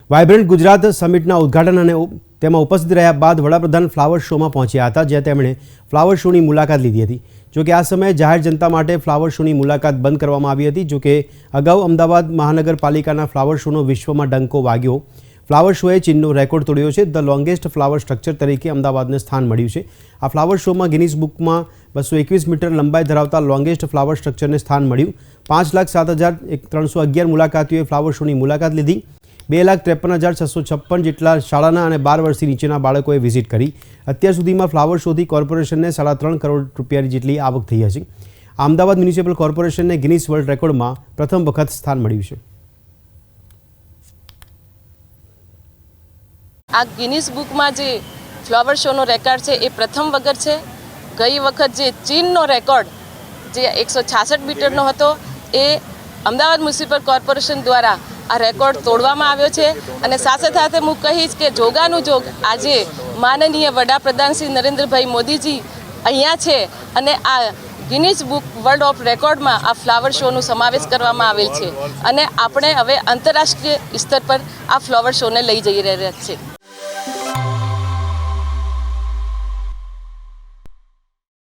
Vibrant Gujarat સમિટના ઉદ્ઘાટન અને તેમાં ઉપસ્થિત રહ્યા બાદ વડાપ્રધાન ફ્લાવર શોમાં પહોંચ્યા હતા, જ્યાં તેમણે ફ્લાવર શોની મુલાકાત લીધી હતી। જોકે આ સમયે જાહેર જનતા માટે ફ્લાવર શોની મુલાકાત બંધ કરવામાં આવી હતી। જોકે અગાઉ અમદાવાદ મહાનગરપાલિકાના ફ્લાવર શોનો વિશ્વમાં ડંકો વાગ્યો। ફ્લાવર શોએ ચીનનો રેકોર્ડ તોડ્યો છે। ધ લોંગેસ્ટ ફ્લાવર સ્ટ્રક્ચર તરીકે અમદાવાદને સ્થાન મળ્યું છે। આ ફ્લાવર શોમાં ગિનીસ બુકમાં 221 મીટર લંબાઈ ધરાવતા લોંગેસ્ટ ફ્લાવર સ્ટ્રક્ચરને સ્થાન મળ્યું। 5,07,311 મુલાકાતીઓએ ફ્લાવર શોની મુલાકાત લીધી। 2,53,656 જેટલા શાળાના અને 12 વર્ષથી નીચેના બાળકોએ વિઝિટ કરી। અત્યાર સુધીમાં ફ્લાવર શોથી કોર્પોરેશનને 3.5 કરોડ રૂપિયા જેટલી આવક થઈ હશે। અમદાવાદ મ્યુનિસિપલ કોર્પોરેશનને ગિનીસ વર્લ્ડ રેકોર્ડમાં પ્રથમ વખત સ્થાન મળ્યું છે। આ ગિનીસ બુકમાં જે ફ્લાવર શોનો રેકોર્ડ છે એ પ્રથમ વખત છે। ગઈ વખત જે ચીનનો રેકોર્ડ જે 166 મીટરનો હતો એ અમદાવાદ મ્યુનિસિપલ કોર્પોરેશન દ્વારા આ રેકોર્ડ તોડવામાં આવ્યો છે। અને સાથે સાથે હું કહીશ કે જોગાનું જોગ આજે માનનીય વડાપ્રધાન શ્રી નરેન્દ્રભાઈ મોદીજી અહીંયા છે અને આ ગિનીસ બુક વર્લ્ડ ઓફ રેકોર્ડમાં આ ફ્લાવર શોનો સમાવેશ કરવામાં આવેલ છે અને આપણે હવે આંતરરાષ્ટ્રીય સ્તર પર આ ફ્લાવર શોને લઈ જઈ રહ્યા છીએ।